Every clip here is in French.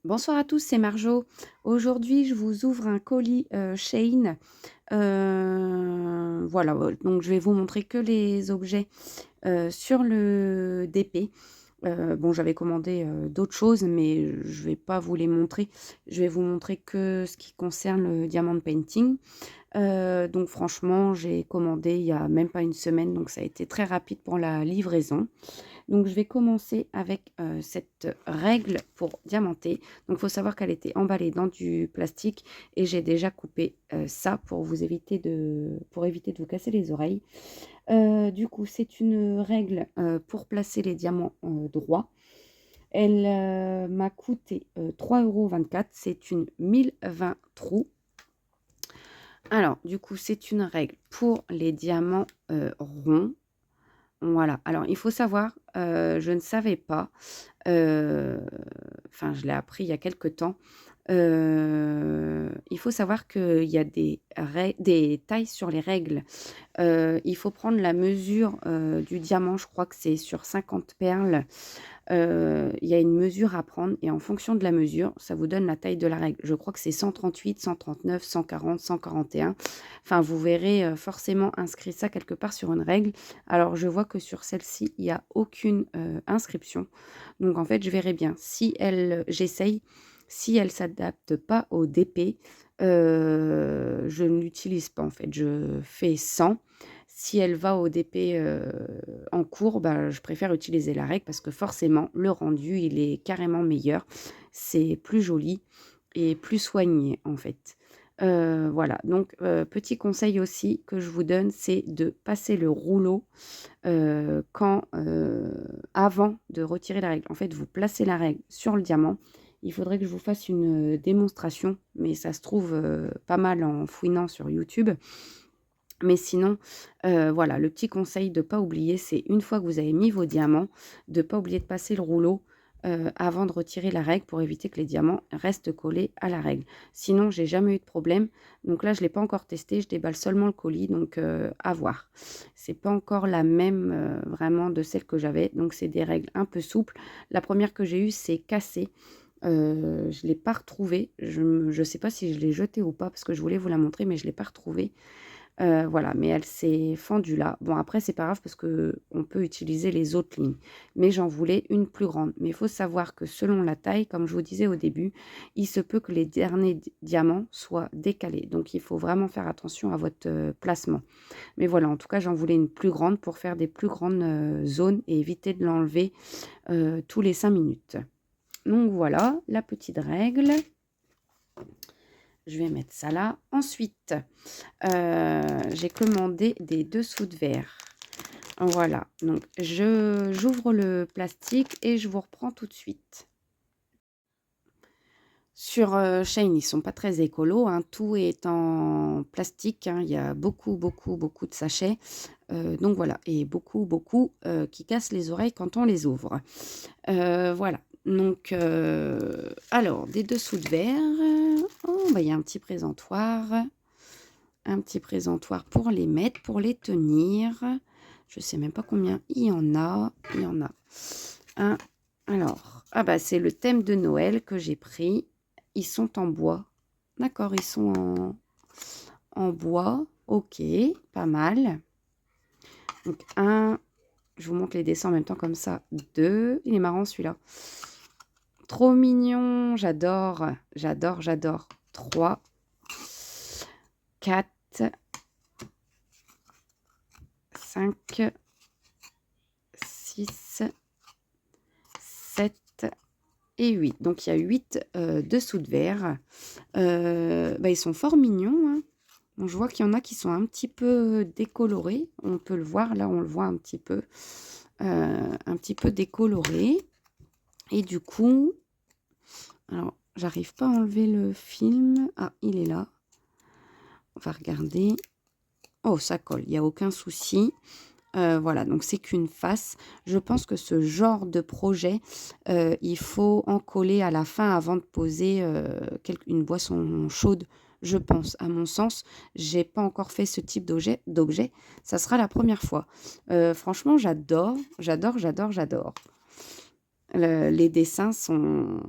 Bonsoir à tous, c'est Marjo. Aujourd'hui, je vous ouvre un colis, Shein. Voilà, donc je vais vous montrer que les objets, sur le DP. Bon, j'avais commandé, d'autres choses, mais je vais pas vous les montrer. Je vais vous montrer que ce qui concerne le diamond painting. Donc franchement, j'ai commandé il y a même pas une semaine, donc ça a été très rapide pour la livraison. Donc je vais commencer avec, cette règle pour diamanter. Donc il faut savoir qu'elle était emballée dans du plastique et j'ai déjà coupé, ça pour éviter de vous casser les oreilles. Du coup, c'est une règle, pour placer les diamants, droits. Elle, m'a coûté, 3,24 €. C'est une 1020 trous. Alors du coup, c'est une règle pour les diamants, ronds. Voilà, alors il faut savoir, je ne savais pas, heu, enfin je l'ai appris il y a quelque temps, il faut savoir qu'il y a des tailles sur les règles. Il faut prendre la mesure, du diamant, je crois que c'est sur 50 perles. Il y a une mesure à prendre et en fonction de la mesure, ça vous donne la taille de la règle. Je crois que c'est 138, 139, 140, 141. Enfin, vous verrez, forcément inscrit ça quelque part sur une règle. Alors, je vois que sur celle-ci, il y a aucune, inscription. Donc en fait, je verrai bien si elle j'essaye, si elle s'adapte pas au DP, je ne l'utilise pas en fait. Je fais 100. Si elle va au DP, en cours, bah, je préfère utiliser la règle parce que forcément le rendu, il est carrément meilleur. C'est plus joli et plus soigné, en fait. Voilà, donc petit conseil aussi que je vous donne, c'est de passer le rouleau, avant de retirer la règle. En fait, vous placez la règle sur le diamant. Il faudrait que je vous fasse une, démonstration, mais ça se trouve, pas mal en fouinant sur YouTube. Mais sinon, voilà, le petit conseil de pas oublier, c'est une fois que vous avez mis vos diamants, de pas oublier de passer le rouleau, avant de retirer la règle pour éviter que les diamants restent collés à la règle. Sinon, j'ai jamais eu de problème. Donc là, je l'ai pas encore testé, je déballe seulement le colis, donc à voir. C'est pas encore la même, vraiment de celle que j'avais, donc c'est des règles un peu souples. La première que j'ai eue, c'est cassée. Je l'ai pas retrouvée. Je sais pas si je l'ai jetée ou pas parce que je voulais vous la montrer, mais je l'ai pas retrouvée. Voilà, mais elle s'est fendue là. Bon après c'est pas grave parce qu'on peut utiliser les autres lignes. Mais j'en voulais une plus grande. Mais il faut savoir que selon la taille, comme je vous disais au début, il se peut que les derniers diamants soient décalés. Donc il faut vraiment faire attention à votre, placement. Mais voilà, en tout cas, j'en voulais une plus grande pour faire des plus grandes, zones et éviter de l'enlever, tous les 5 minutes. Donc voilà, la petite règle. Je vais mettre ça là. Ensuite, j'ai commandé des dessous de verre. Voilà, donc j'ouvre le plastique et je vous reprends tout de suite. Sur, Shein, ils sont pas très écolos, hein, tout est en plastique, hein, il y a beaucoup, beaucoup, beaucoup de sachets, donc voilà et beaucoup, beaucoup, qui cassent les oreilles quand on les ouvre. Voilà, donc alors des dessous de verre, oh, bah, il y a un petit présentoir pour les mettre, pour les tenir. Je sais même pas combien il y en a. Il y en a un. Alors, ah bah c'est le thème de Noël que j'ai pris. Ils sont en bois. D'accord, ils sont en bois. Ok, pas mal. Donc un, je vous montre les dessins en même temps comme ça. Deux, il est marrant celui-là. Trop mignon, j'adore, j'adore, j'adore. Trois, quatre, 5, 6, 7 et 8. Donc il y a 8 dessous de verre. Bah, ils sont fort mignons, hein. Bon, je vois qu'il y en a qui sont un petit peu décolorés. On peut le voir, là on le voit un petit peu décoloré. Et du coup, alors j'arrive pas à enlever le film. Ah, il est là. On va regarder. Oh, ça colle, il n'y a aucun souci. Voilà, donc c'est qu'une face. Je pense que ce genre de projet, il faut en coller à la fin avant de poser, une boisson chaude, je pense. À mon sens, j'ai pas encore fait ce type d'objet. Ça sera la première fois. Franchement, j'adore, j'adore, j'adore, j'adore. Les dessins sont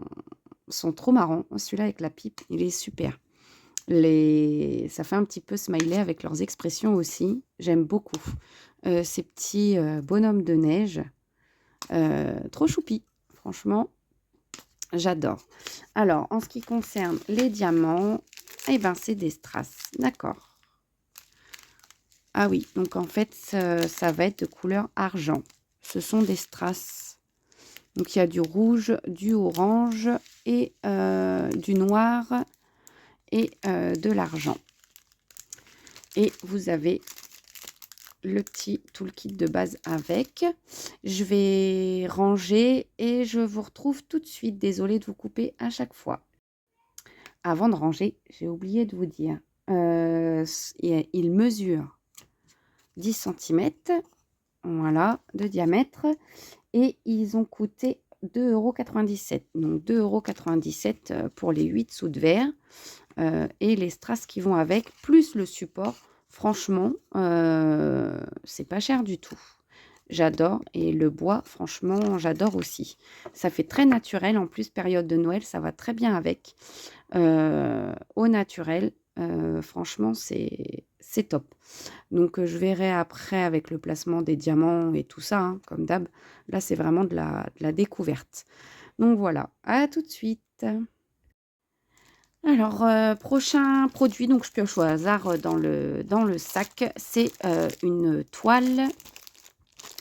sont trop marrants. Celui-là avec la pipe, il est super. Ça fait un petit peu smiley avec leurs expressions aussi. J'aime beaucoup. Ces petits bonhommes de neige. Trop choupi. Franchement, j'adore. Alors, en ce qui concerne les diamants, eh ben, c'est des strass. D'accord. Ah oui, donc en fait, ça va être de couleur argent. Ce sont des strass. Donc, il y a du rouge, du orange et du noir et de l'argent. Et vous avez le petit toolkit de base avec. Je vais ranger et je vous retrouve tout de suite. Désolée de vous couper à chaque fois. Avant de ranger, j'ai oublié de vous dire, il mesure 10 cm, voilà, de diamètre, et ils ont coûté 2,97 €. Donc 2,97 € pour les 8 sous de verre et les strass qui vont avec, plus le support. Franchement, c'est pas cher du tout. J'adore. Et le bois, franchement, j'adore aussi. Ça fait très naturel. En plus, période de Noël, ça va très bien avec. Au naturel, franchement, c'est top. Donc, je verrai après avec le placement des diamants et tout ça, hein, comme d'hab. Là, c'est vraiment de la découverte. Donc, voilà. À tout de suite. Alors, prochain produit, donc je pioche au hasard dans le sac, c'est une toile.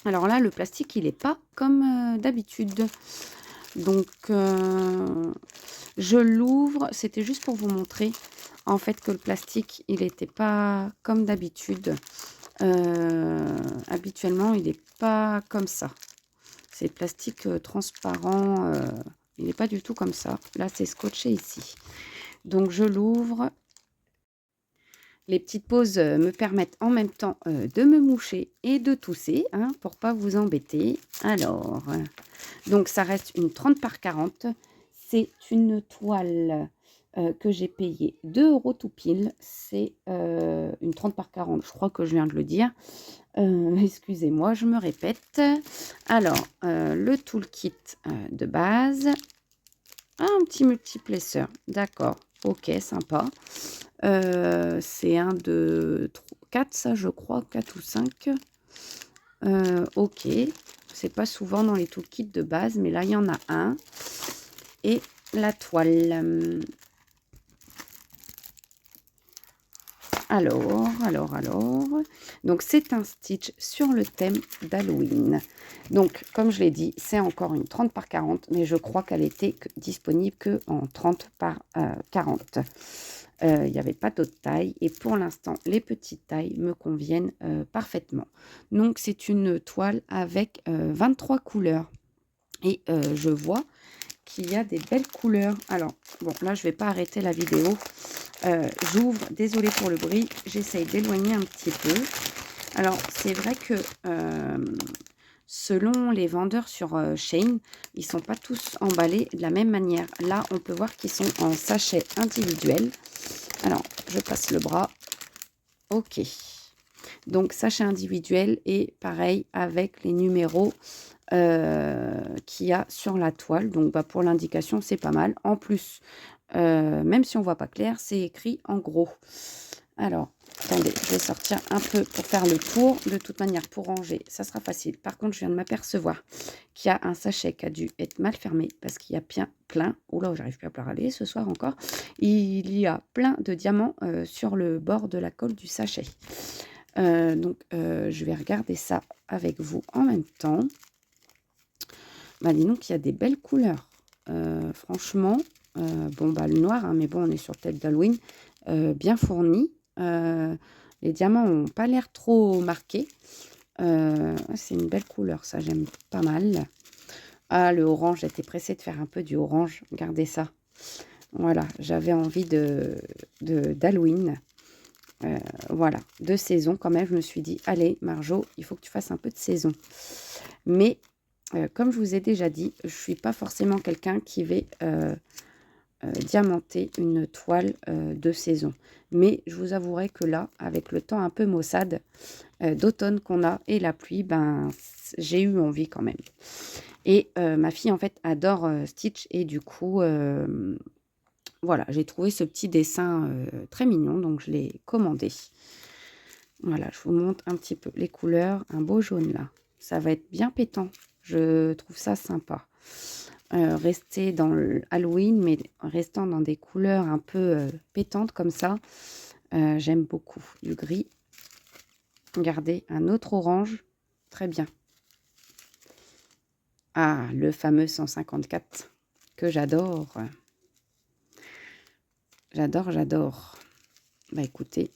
Alors là, le plastique, il n'est pas comme d'habitude. Donc, je l'ouvre. C'était juste pour vous montrer, en fait, que le plastique, il n'était pas comme d'habitude. Habituellement, il n'est pas comme ça. C'est le plastique transparent. Il n'est pas du tout comme ça. Là, c'est scotché ici. Donc, je l'ouvre. Les petites pauses me permettent en même temps de me moucher et de tousser, hein, pour pas vous embêter. Alors, donc ça reste une 30 par 40. C'est une toile que j'ai payée 2 € tout pile. C'est une 30 par 40, je crois que je viens de le dire. Excusez-moi, je me répète. Alors, le toolkit de base. Ah, un petit multiplesseur, d'accord. Ok, sympa. C'est 1, 2, 3, 4, ça je crois, 4 ou 5. Ok, c'est pas souvent dans les toolkits de base, mais là il y en a un. Et la toile. Alors. Donc, c'est un stitch sur le thème d'Halloween. Donc, comme je l'ai dit, c'est encore une 30 par 40, mais je crois qu'elle était disponible qu'en 30 par 40. Il n'y avait pas d'autres tailles et pour l'instant, les petites tailles me conviennent parfaitement. Donc, c'est une toile avec 23 couleurs. Et je vois qu'il y a des belles couleurs. Alors, bon, là, je ne vais pas arrêter la vidéo. J'ouvre, désolée pour le bruit, j'essaye d'éloigner un petit peu. Alors, c'est vrai que selon les vendeurs sur Shein, ils ne sont pas tous emballés de la même manière. Là, on peut voir qu'ils sont en sachet individuel. Alors, je passe le bras. Ok. Donc, sachet individuel et pareil avec les numéros qu'il y a sur la toile. Donc, bah, pour l'indication, c'est pas mal. En plus, même si on voit pas clair, c'est écrit en gros. Alors, attendez, je vais sortir un peu pour faire le tour. De toute manière, pour ranger, ça sera facile. Par contre, je viens de m'apercevoir qu'il y a un sachet qui a dû être mal fermé parce qu'il y a bien plein. Oula, j'arrive plus à parler ce soir encore. Il y a plein de diamants sur le bord de la colle du sachet. Donc, je vais regarder ça avec vous en même temps. Bah, dis donc, il y a des belles couleurs. Franchement, bon, bah, le noir, hein, mais bon, on est sur tête d'Halloween, bien fourni. Les diamants n'ont pas l'air trop marqués. C'est une belle couleur, ça, j'aime pas mal. Ah, le orange, j'étais pressée de faire un peu du orange. Regardez ça. Voilà, j'avais envie d'Halloween. Voilà, de saison quand même. Je me suis dit, allez, Marjo, il faut que tu fasses un peu de saison. Mais comme je vous ai déjà dit, je ne suis pas forcément quelqu'un qui va diamanter une toile de saison. Mais je vous avouerai que là, avec le temps un peu maussade d'automne qu'on a et la pluie, ben, j'ai eu envie quand même. Et ma fille, en fait, adore Stitch et du coup, voilà, j'ai trouvé ce petit dessin très mignon, donc je l'ai commandé. Voilà, je vous montre un petit peu les couleurs. Un beau jaune là. Ça va être bien pétant. Je trouve ça sympa. Rester dans le Halloween, mais restant dans des couleurs un peu pétantes comme ça. J'aime beaucoup. Du gris. Regardez, un autre orange. Très bien. Ah, le fameux 154 que j'adore. J'adore, j'adore. Bah écoutez,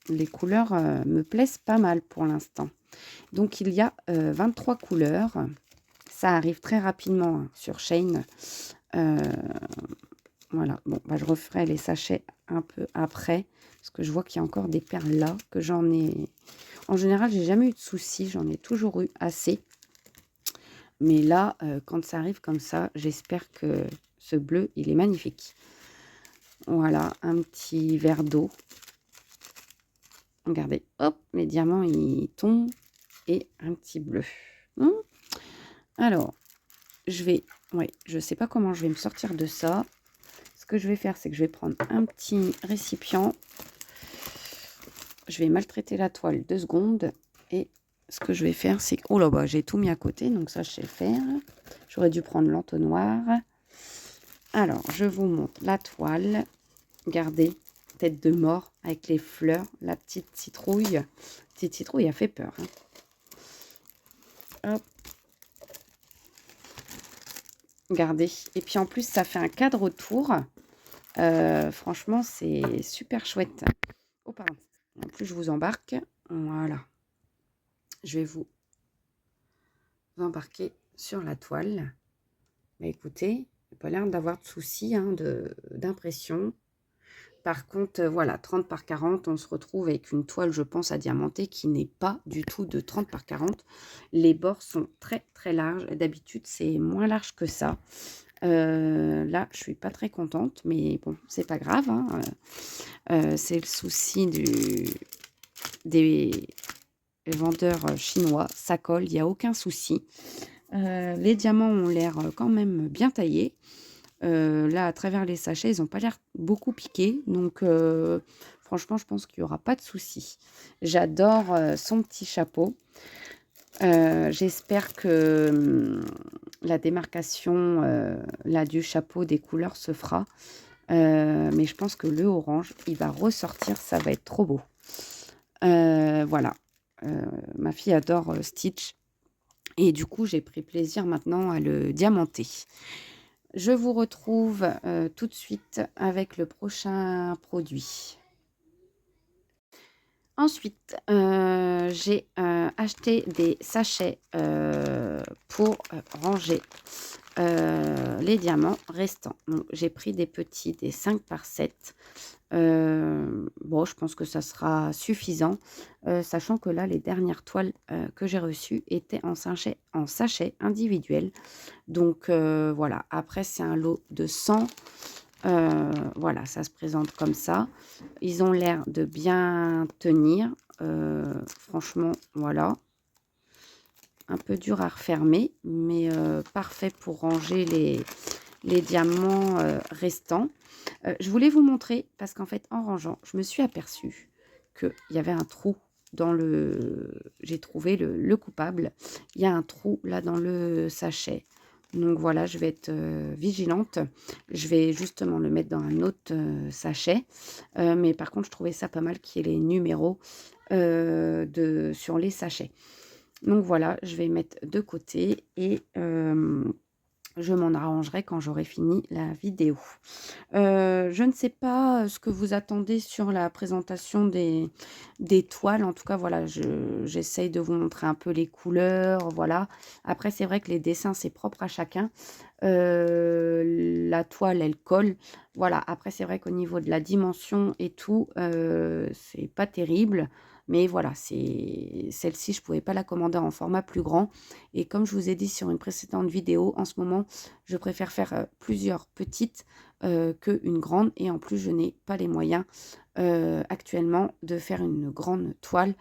les couleurs me plaisent pas mal pour l'instant. Donc il y a 23 couleurs. Ça arrive très rapidement hein, sur Shein. Voilà, bon, bah, je referai les sachets un peu après. Parce que je vois qu'il y a encore des perles là. Que j'en ai... En général, j'ai jamais eu de soucis. J'en ai toujours eu assez. Mais là, quand ça arrive comme ça, j'espère que ce bleu, il est magnifique. Voilà, un petit verre d'eau. Regardez, hop, les diamants, ils tombent. Et un petit bleu. Alors, je vais... Ouais, je sais pas comment je vais me sortir de ça. Ce que je vais faire, c'est que je vais prendre un petit récipient. Je vais maltraiter la toile 2 secondes. Et ce que je vais faire, c'est que... Oh là bas, j'ai tout mis à côté, donc ça, je sais faire. J'aurais dû prendre l'entonnoir. Alors, je vous montre la toile. Regardez, tête de mort avec les fleurs. La petite citrouille. La petite citrouille a fait peur. Hein. Hop. Regardez. Et puis en plus, ça fait un cadre autour. Franchement, c'est super chouette. Oh, pardon. En plus, je vous embarque. Voilà. Je vais vous embarquer sur la toile. Mais écoutez, il n'y a pas l'air d'avoir de soucis hein, d'impression. Par contre, voilà, 30 par 40, on se retrouve avec une toile, je pense, à diamanter qui n'est pas du tout de 30 par 40. Les bords sont très, très larges. D'habitude, c'est moins large que ça. Là, je suis pas très contente, mais bon, c'est pas grave. Hein. C'est le souci des vendeurs chinois. Ça colle, il n'y a aucun souci. Les diamants ont l'air quand même bien taillés. Là, à travers les sachets, ils n'ont pas l'air beaucoup piqués. Donc, franchement, je pense qu'il n'y aura pas de souci. J'adore son petit chapeau. J'espère que la démarcation là, du chapeau des couleurs se fera. Mais je pense que le orange, il va ressortir. Ça va être trop beau. Voilà. Ma fille adore Stitch. Et du coup, j'ai pris plaisir maintenant à le diamanter. Je vous retrouve tout de suite avec le prochain produit. Ensuite, j'ai acheté des sachets pour ranger les diamants restants. Donc, j'ai pris des petits, des 5 par 7. Bon, je pense que ça sera suffisant, sachant que là, les dernières toiles que j'ai reçues étaient en sachet individuel. Donc voilà, après c'est un lot de 100. Voilà, ça se présente comme ça. Ils ont l'air de bien tenir. Franchement, voilà. Un peu dur à refermer, mais parfait pour ranger les diamants restants. Je voulais vous montrer, parce qu'en fait, en rangeant, je me suis aperçue qu'il y avait un trou dans le... J'ai trouvé le coupable. Il y a un trou là dans le sachet. Donc voilà, je vais être vigilante. Je vais justement le mettre dans un autre sachet. Mais par contre, je trouvais ça pas mal qu'il y ait les numéros sur les sachets. Donc voilà, je vais mettre de côté et je m'en arrangerai quand j'aurai fini la vidéo. Je ne sais pas ce que vous attendez sur la présentation des toiles. En tout cas, voilà, j'essaye de vous montrer un peu les couleurs. Voilà. Après, c'est vrai que les dessins, c'est propre à chacun. La toile, elle colle. Voilà. Après, c'est vrai qu'au niveau de la dimension et tout, c'est pas terrible. Mais voilà, celle-ci, je ne pouvais pas la commander en format plus grand. Et comme je vous ai dit sur une précédente vidéo, en ce moment, je préfère faire plusieurs petites qu'une grande. Et en plus, je n'ai pas les moyens actuellement de faire une grande toile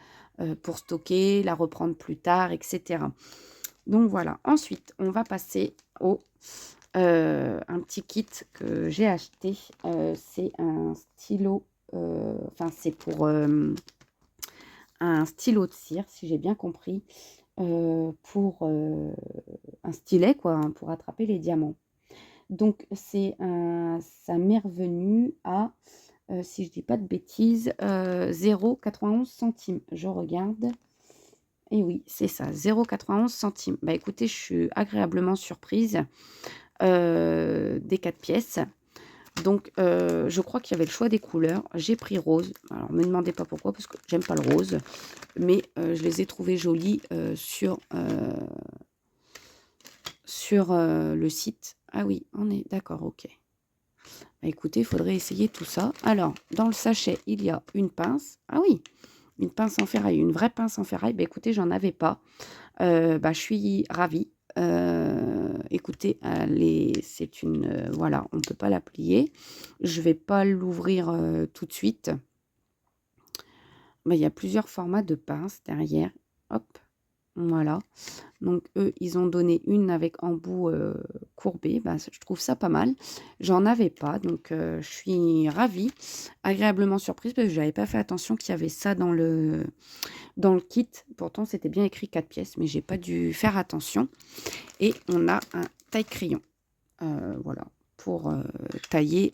pour stocker, la reprendre plus tard, etc. Donc voilà. Ensuite, on va passer au un petit kit que j'ai acheté. C'est un stylo, enfin c'est pour un stylo de cire, si j'ai bien compris, pour un stylet, quoi, hein, pour attraper les diamants. Donc ça m'est revenu à, si je dis pas de bêtises, 0,91 centimes. Je regarde. Et oui, c'est ça, 0,91 centimes. Bah écoutez, je suis agréablement surprise des 4 pièces. Donc, je crois qu'il y avait le choix des couleurs. J'ai pris rose. Alors, me demandez pas pourquoi, parce que j'aime pas le rose. Mais je les ai trouvées jolies sur le site. Ah oui, on est d'accord, ok. Bah, écoutez, il faudrait essayer tout ça. Alors, dans le sachet, il y a une pince. Ah oui, une pince en ferraille, une vraie pince en ferraille. Bah, écoutez, j'en avais pas. Bah, je suis ravie. Écoutez, c'est une, voilà, on ne peut pas la plier. Je vais pas l'ouvrir tout de suite. Bah, il y a plusieurs formats de pinces derrière. Hop, voilà. Donc eux, ils ont donné une avec embout courbé. Bah, je trouve ça pas mal. J'en avais pas, donc je suis ravie, agréablement surprise parce que je n'avais pas fait attention qu'il y avait ça dans le kit. Pourtant, c'était bien écrit 4 pièces, mais j'ai pas dû faire attention. Et on a un taille-crayon, voilà, pour tailler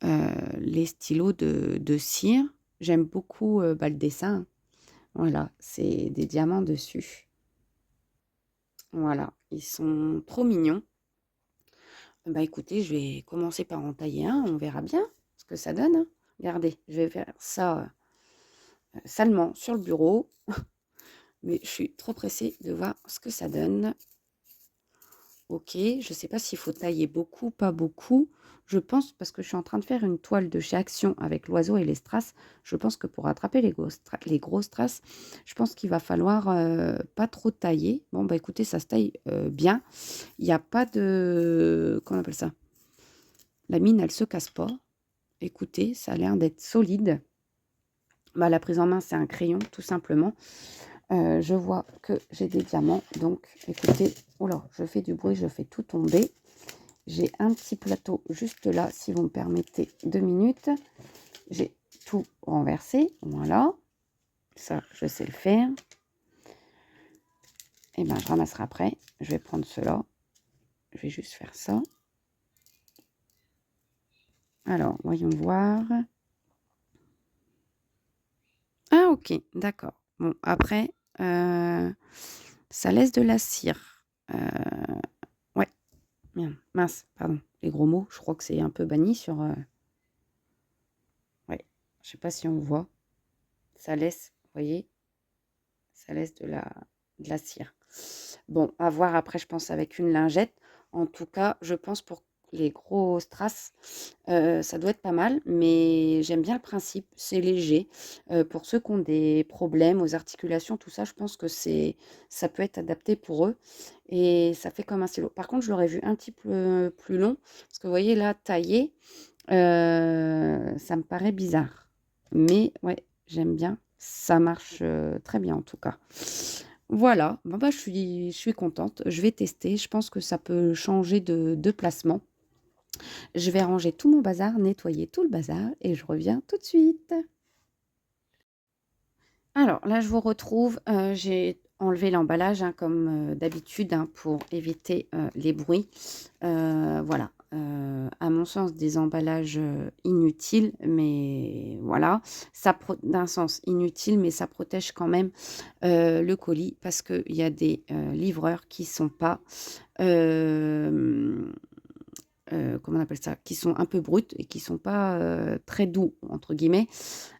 les stylos de cire. J'aime beaucoup le dessin. Voilà, c'est des diamants dessus. Voilà, ils sont trop mignons. Bah écoutez, je vais commencer par en tailler un, on verra bien ce que ça donne, hein. Regardez, je vais faire ça salement sur le bureau, mais je suis trop pressée de voir ce que ça donne. Ok, je ne sais pas s'il faut tailler beaucoup, pas beaucoup. Je pense, parce que je suis en train de faire une toile de chez Action avec l'oiseau et les strass, je pense que pour attraper les grosses strass, je pense qu'il va falloir pas trop tailler. Bon, bah écoutez, ça se taille bien. Il n'y a pas de... Comment on appelle ça? La mine, elle se casse pas. Écoutez, ça a l'air d'être solide. Bah, la prise en main, c'est un crayon, tout simplement. Je vois que j'ai des diamants. Donc, écoutez, oh là, je fais du bruit, je fais tout tomber. J'ai un petit plateau juste là, si vous me permettez 2 minutes. J'ai tout renversé, voilà. Ça, je sais le faire. Et bien, je ramasserai après. Je vais prendre cela. Je vais juste faire ça. Alors, voyons voir. Ah, ok, d'accord. Bon, après, ça laisse de la cire. Ouais, mince, pardon. Les gros mots, je crois que c'est un peu banni sur... Ouais, je sais pas si on voit. Ça laisse, vous voyez, ça laisse de la cire. Bon, à voir après, je pense, avec une lingette. En tout cas, je pense pour les gros strass, ça doit être pas mal, mais j'aime bien le principe, c'est léger. Pour ceux qui ont des problèmes aux articulations, tout ça, je pense que ça peut être adapté pour eux. Et ça fait comme un stylo. Par contre, je l'aurais vu un petit peu plus long, parce que vous voyez là, taillé, ça me paraît bizarre. Mais ouais, j'aime bien. Ça marche très bien en tout cas. Voilà, bon, bah, je suis contente. Je vais tester. Je pense que ça peut changer de placement. Je vais ranger tout mon bazar, nettoyer tout le bazar et je reviens tout de suite. Alors là, je vous retrouve. J'ai enlevé l'emballage hein, comme d'habitude hein, pour éviter les bruits. Voilà. À mon sens, des emballages inutiles, mais voilà, d'un sens inutile, mais ça protège quand même le colis parce qu'il y a des livreurs qui sont pas euh, comment on appelle ça, qui sont un peu bruts et qui sont pas très doux, entre guillemets,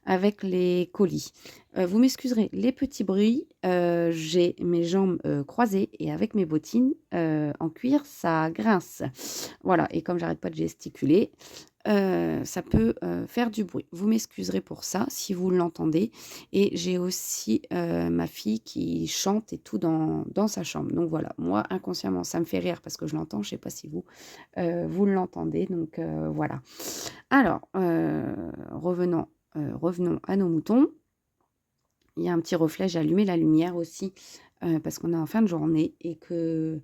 avec les colis. Vous m'excuserez les petits bruits, j'ai mes jambes croisées et avec mes bottines en cuir, ça grince. Voilà, et comme j'arrête pas de gesticuler, ça peut faire du bruit. Vous m'excuserez pour ça si vous l'entendez. Et j'ai aussi ma fille qui chante et tout dans sa chambre. Donc voilà, moi inconsciemment, ça me fait rire parce que je l'entends. Je ne sais pas si vous l'entendez. Donc voilà. Alors, revenons à nos moutons. Il y a un petit reflet, j'ai allumé la lumière aussi parce qu'on est en fin de journée et que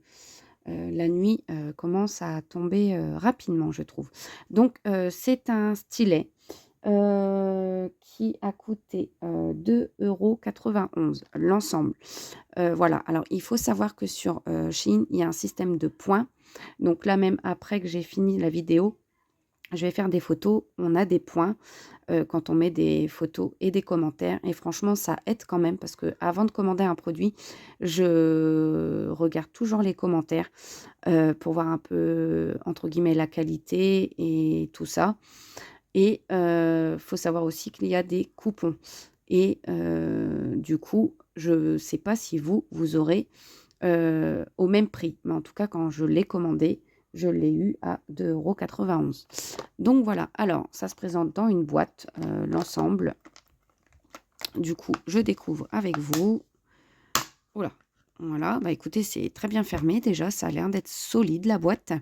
la nuit commence à tomber rapidement, je trouve. Donc, c'est un stylet qui a coûté 2,91 € l'ensemble. Voilà, alors il faut savoir que sur Shein, il y a un système de points. Donc là, même après que j'ai fini la vidéo, je vais faire des photos. On a des points quand on met des photos et des commentaires. Et franchement, ça aide quand même parce que avant de commander un produit, je regarde toujours les commentaires pour voir un peu, entre guillemets, la qualité et tout ça. Et faut savoir aussi qu'il y a des coupons. Et du coup, je ne sais pas si vous aurez au même prix. Mais en tout cas, quand je l'ai commandé, je l'ai eu à 2,91 €. Donc voilà, alors ça se présente dans une boîte, l'ensemble. Du coup, je découvre avec vous. Oula, voilà, bah écoutez, c'est très bien fermé déjà, ça a l'air d'être solide la boîte.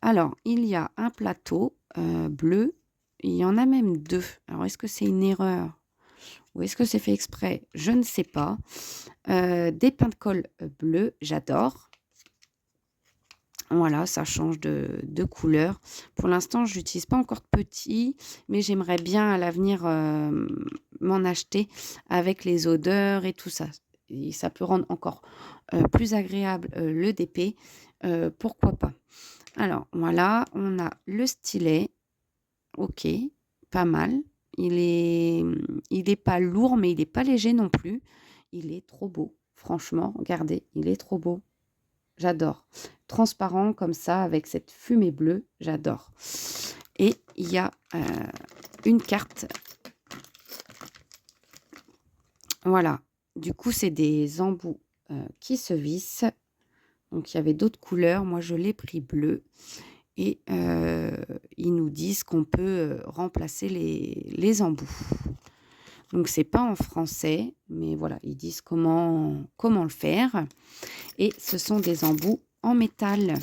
Alors, il y a un plateau bleu, il y en a même deux. Alors, est-ce que c'est une erreur ou est-ce que c'est fait exprès? Je ne sais pas. Des pains de colle bleus, j'adore. Voilà, ça change de couleur. Pour l'instant, je n'utilise pas encore de petits, mais j'aimerais bien à l'avenir m'en acheter avec les odeurs et tout ça. Et ça peut rendre encore plus agréable le DP. Pourquoi pas? Alors, voilà, on a le stylet. OK, pas mal. Il est pas lourd, mais il est pas léger non plus. Il est trop beau. Franchement, regardez, il est trop beau. J'adore. Transparent comme ça, avec cette fumée bleue, j'adore. Et il y a une carte. Voilà. Du coup, c'est des embouts qui se vissent. Donc, il y avait d'autres couleurs. Moi, je l'ai pris bleu. Et ils nous disent qu'on peut remplacer les embouts. Donc, c'est pas en français, mais voilà, ils disent comment le faire. Et ce sont des embouts en métal.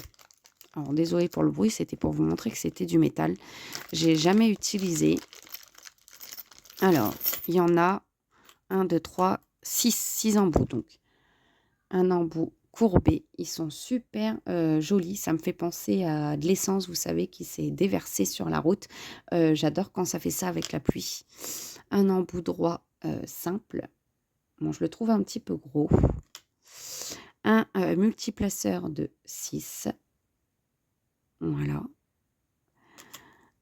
Alors, désolée pour le bruit, c'était pour vous montrer que c'était du métal. J'ai jamais utilisé. Alors, il y en a 1, 2, 3, 6 embouts. Donc, un embout courbé. Ils sont super jolis. Ça me fait penser à de l'essence, vous savez, qui s'est déversée sur la route. J'adore quand ça fait ça avec la pluie. Un embout droit simple. Bon, je le trouve un petit peu gros. Un multiplaceur de 6. Voilà.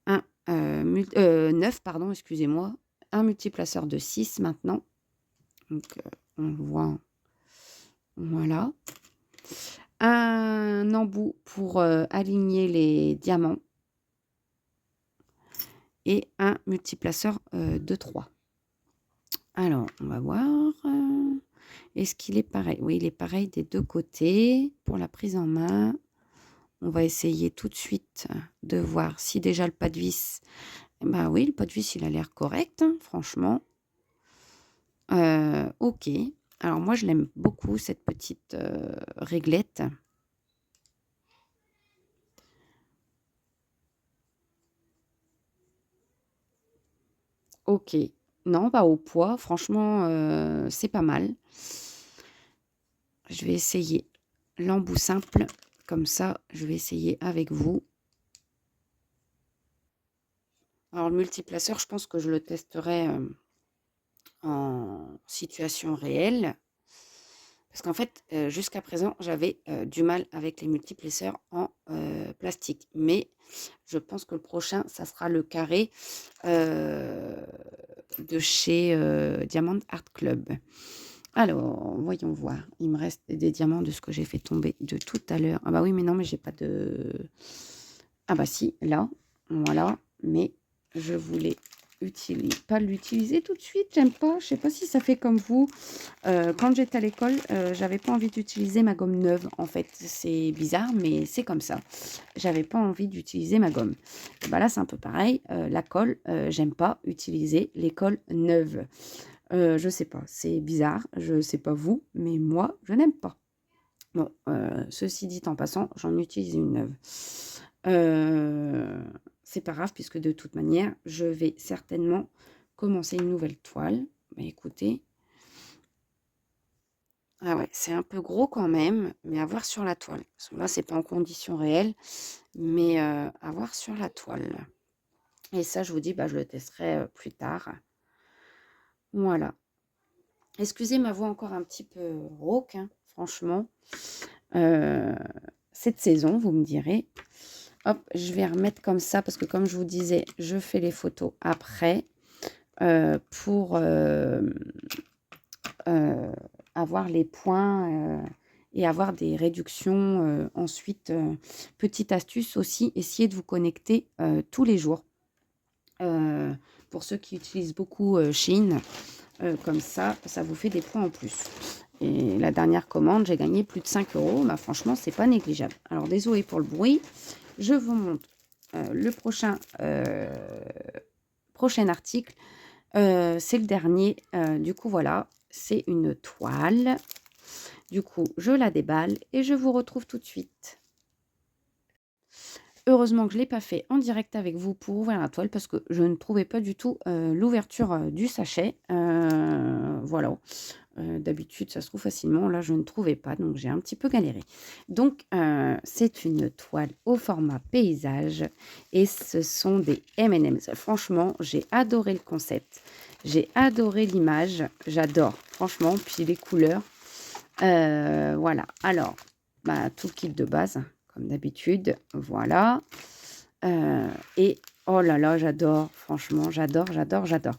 Un 9, pardon, excusez-moi. Un multiplaceur de 6 maintenant. Donc, on le voit. Voilà. Un embout pour aligner les diamants. Et un multiplaceur de 3. Alors, on va voir. Est-ce qu'il est pareil? Oui, il est pareil des deux côtés. Pour la prise en main, on va essayer tout de suite de voir si déjà le pas de vis. Bah oui, le pas de vis, il a l'air correct, hein, franchement. OK. Alors moi, je l'aime beaucoup, cette petite réglette. OK. Non, pas au poids. Franchement, c'est pas mal. Je vais essayer l'embout simple. Comme ça, je vais essayer avec vous. Alors, le multiplaceur, je pense que je le testerai en situation réelle. Parce qu'en fait, jusqu'à présent, j'avais du mal avec les multiplaceurs en plastique. Mais je pense que le prochain, ça sera le carré de chez Diamond Art Club. Alors, voyons voir. Il me reste des diamants de ce que j'ai fait tomber de tout à l'heure. Ah bah oui, mais non, mais j'ai pas de... Ah bah si, là, voilà. Mais je voulais pas l'utiliser tout de suite. J'aime pas. Je sais pas si ça fait comme vous. Quand j'étais à l'école, j'avais pas envie d'utiliser ma gomme neuve. En fait, c'est bizarre, mais c'est comme ça. J'avais pas envie d'utiliser ma gomme. Et bah là, c'est un peu pareil. La colle, j'aime pas utiliser les colles neuves. Je sais pas, c'est bizarre, je sais pas vous, mais moi, je n'aime pas. Bon, ceci dit en passant, j'en utilise une neuve. C'est pas grave puisque de toute manière, je vais certainement commencer une nouvelle toile. Bah, écoutez, Ah ouais, c'est un peu gros quand même, mais à voir sur la toile. Parce que là, c'est pas en condition réelle, mais à voir sur la toile. Et ça, je vous dis, bah, je le testerai plus tard. Voilà. Excusez ma voix encore un petit peu rauque, hein, franchement. Euh, cette saison, vous me direz. Hop, je vais remettre comme ça parce que comme je vous disais, je fais les photos après pour euh, avoir les points et avoir des réductions ensuite. Petite astuce aussi, essayez de vous connecter tous les jours. Euh, pour ceux qui utilisent beaucoup Shein, comme ça vous fait des points en plus. Et la dernière commande, j'ai gagné plus de 5 euros. Bah, franchement, c'est pas négligeable. Alors, désolé pour le bruit. Je vous montre le prochain article. C'est le dernier. Du coup, voilà, c'est une toile. Du coup, je la déballe et je vous retrouve tout de suite. Heureusement que je ne l'ai pas fait en direct avec vous pour ouvrir la toile parce que je ne trouvais pas du tout l'ouverture du sachet. Voilà. D'habitude, ça se trouve facilement. Là, je ne trouvais pas, donc j'ai un petit peu galéré. Donc, c'est une toile au format paysage et ce sont des M&M's. Franchement, j'ai adoré le concept. J'ai adoré l'image. J'adore, franchement. Puis les couleurs. Voilà. Alors, bah, tout le kit de base, comme d'habitude. Voilà. Et oh là là, j'adore. Franchement, j'adore, j'adore, j'adore.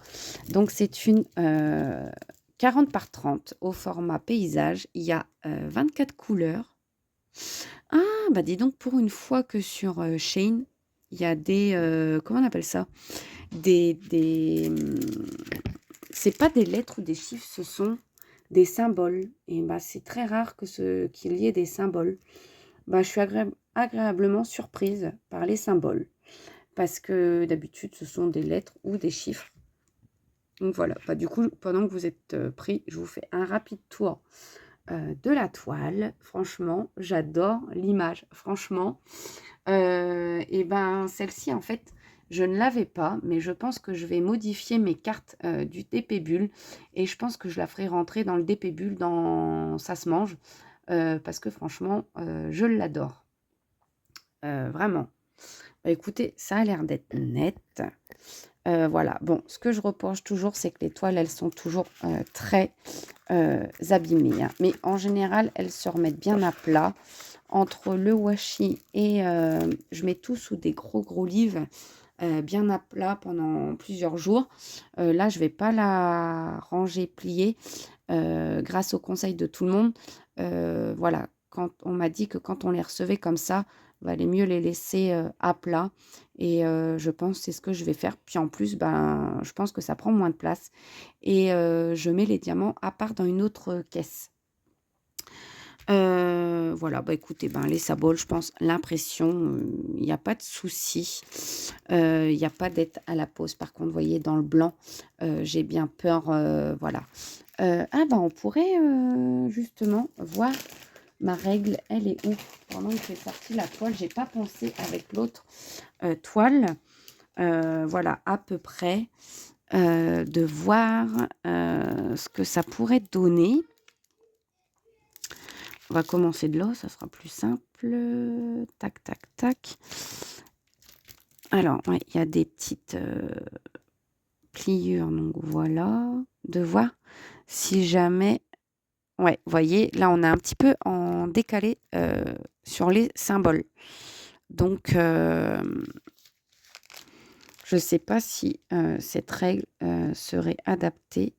Donc, c'est une 40 par 30 au format paysage. Il y a 24 couleurs. Ah, bah dis donc, pour une fois que sur Shein, il y a des... comment on appelle ça? C'est pas des lettres ou des chiffres, ce sont des symboles. Et bah, c'est très rare qu'il y ait des symboles. Bah, je suis agréablement surprise par les symboles. Parce que d'habitude, ce sont des lettres ou des chiffres. Donc voilà, bah, du coup, pendant que vous êtes pris, je vous fais un rapide tour de la toile. Franchement, j'adore l'image. Franchement, et ben celle-ci, en fait, je ne l'avais pas, mais je pense que je vais modifier mes cartes du DP Bulle et je pense que je la ferai rentrer dans le DP Bulle dans Ça se mange parce que franchement, je l'adore. Vraiment. Bah, écoutez, ça a l'air d'être net. Voilà. Bon, ce que je reproche toujours, c'est que les toiles, elles sont toujours très abîmées, hein. Mais en général, elles se remettent bien à plat. Entre le washi et je mets tout sous des gros livres bien à plat pendant plusieurs jours. Là, je ne vais pas la ranger pliée grâce au conseil de tout le monde. Voilà, quand on m'a dit que quand on les recevait comme ça, il valait mieux les laisser à plat. Et je pense que c'est ce que je vais faire. Puis en plus, ben, je pense que ça prend moins de place. Et je mets les diamants à part dans une autre caisse. Voilà, bah écoutez, ben, les sabots, je pense, l'impression, il n'y a pas de souci. Il n'y a pas d'être à la pause. Par contre, vous voyez, dans le blanc, j'ai bien peur, voilà. Ah ben, on pourrait justement voir ma règle, elle est où? Pendant que j'ai sorti la toile, j'ai pas pensé avec l'autre toile. Voilà, à peu près, de voir ce que ça pourrait donner. On va commencer de là, ça sera plus simple. Tac, tac, tac. Alors, ouais, il y a des petites pliures, donc voilà. De voir si jamais... Ouais, vous voyez, là, on est un petit peu en décalé sur les symboles. Donc, je ne sais pas si cette règle serait adaptée.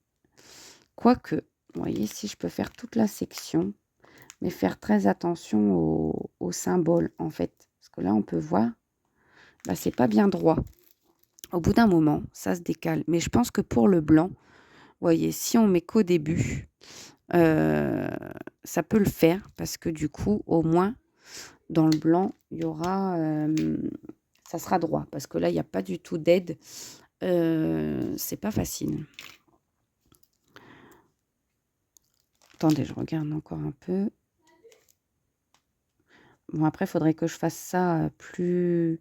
Quoique, vous voyez, si je peux faire toute la section, mais faire très attention aux symboles, en fait. Parce que là, on peut voir, bah, c'est pas bien droit. Au bout d'un moment, ça se décale. Mais je pense que pour le blanc, vous voyez, si on met qu'au début, ça peut le faire. Parce que du coup, au moins, dans le blanc, il y aura... ça sera droit. Parce que là, il n'y a pas du tout d'aide. C'est pas facile. Attendez, je regarde encore un peu. Bon, après, il faudrait que je fasse ça plus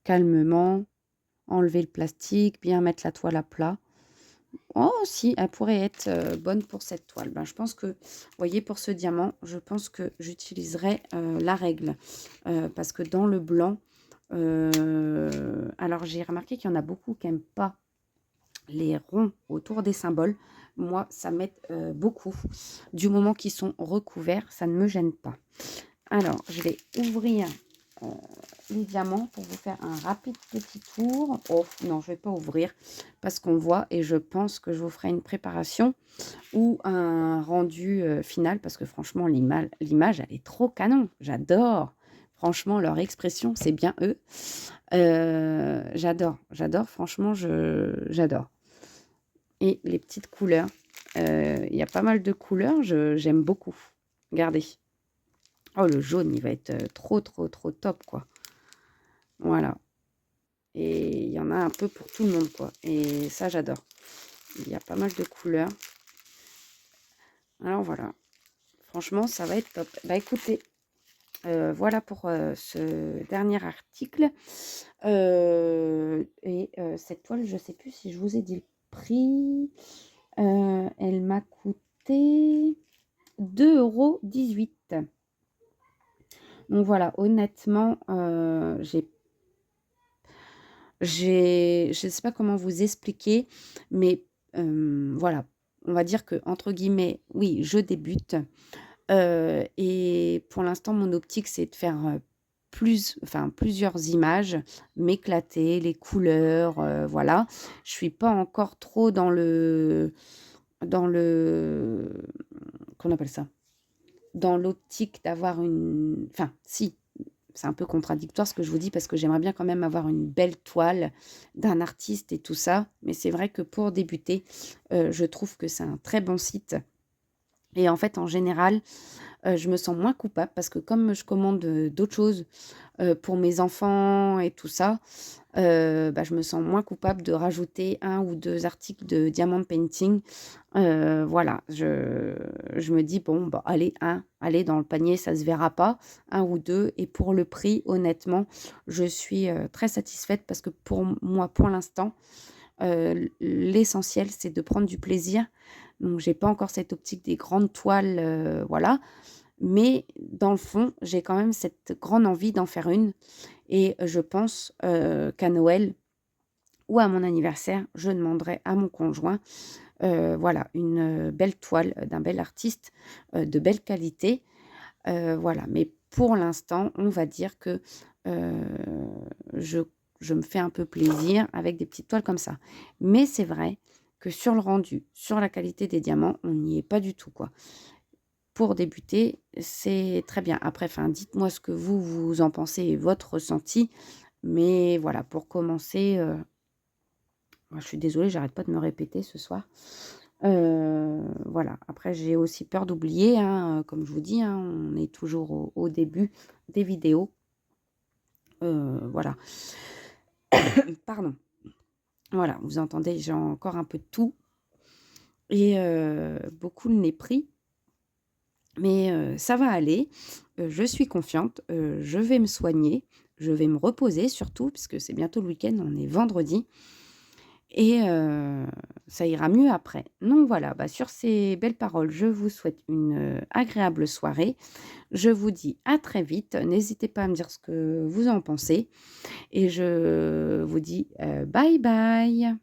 calmement. Enlever le plastique, bien mettre la toile à plat. Oh si, elle pourrait être, bonne pour cette toile. Ben, je pense que, vous voyez, pour ce diamant, je pense que j'utiliserai, la règle. Parce que dans le blanc, alors j'ai remarqué qu'il y en a beaucoup qui n'aiment pas les ronds autour des symboles. Moi, ça m'aide, beaucoup. Du moment qu'ils sont recouverts, ça ne me gêne pas. Alors, je vais ouvrir, heu, les diamants pour vous faire un rapide petit tour. Oh non, je ne vais pas ouvrir parce qu'on voit et je pense que je vous ferai une préparation ou un rendu, final parce que franchement l'image elle est trop canon. J'adore. Franchement leur expression, c'est bien eux. J'adore franchement j'adore et les petites couleurs, il y a pas mal de couleurs, j'aime beaucoup. Regardez. Oh le jaune, il va être, trop, trop, trop top quoi. Voilà et il y en a un peu pour tout le monde quoi et ça j'adore. Il y a pas mal de couleurs. Alors voilà, franchement ça va être top. Bah écoutez, voilà pour, ce dernier article. Cette toile, je ne sais plus si je vous ai dit le prix. Elle m'a coûté 2,18 €. Donc voilà, honnêtement, je ne sais pas comment vous expliquer, mais voilà, on va dire que entre guillemets, oui, je débute, et pour l'instant, mon optique, c'est de faire, plusieurs images, m'éclater, les couleurs, voilà. Je suis pas encore trop dans le qu'on appelle ça? Dans l'optique d'avoir une enfin si, c'est un peu contradictoire ce que je vous dis parce que j'aimerais bien quand même avoir une belle toile d'un artiste et tout ça, mais c'est vrai que pour débuter, je trouve que c'est un très bon site et en fait, en général, je me sens moins coupable parce que comme je commande, d'autres choses, pour mes enfants et tout ça, bah, je me sens moins coupable de rajouter un ou 2 articles de diamond painting. Voilà, je me dis: «Bon, bah, allez, allez dans le panier, ça se verra pas, un ou 2 et pour le prix, honnêtement, je suis, très satisfaite parce que pour moi, pour l'instant, l'essentiel, c'est de prendre du plaisir. Donc j'ai pas encore cette optique des grandes toiles, voilà. Mais dans le fond, j'ai quand même cette grande envie d'en faire une et je pense, qu'à Noël ou à mon anniversaire, je demanderai à mon conjoint, voilà, une, belle toile, d'un bel artiste, de belle qualité, voilà. Mais pour l'instant, on va dire que, heu, je je me fais un peu plaisir avec des petites toiles comme ça. Mais c'est vrai que sur le rendu, sur la qualité des diamants, on n'y est pas du tout, quoi. Pour débuter, c'est très bien. Après, enfin, dites-moi ce que vous en pensez et votre ressenti. Mais voilà, pour commencer, moi, je suis désolée, j'arrête pas de me répéter ce soir. Voilà, après j'ai aussi peur d'oublier, hein, comme je vous dis, hein, on est toujours au début des vidéos. Voilà. Pardon. Voilà, vous entendez, j'ai encore un peu de toux et beaucoup le nez pris. Mais ça va aller, je suis confiante, je vais me soigner, je vais me reposer surtout puisque c'est bientôt le week-end, on est vendredi et ça ira mieux après. Donc voilà, bah, sur ces belles paroles, je vous souhaite une, agréable soirée. Je vous dis à très vite, n'hésitez pas à me dire ce que vous en pensez et je vous dis, bye bye.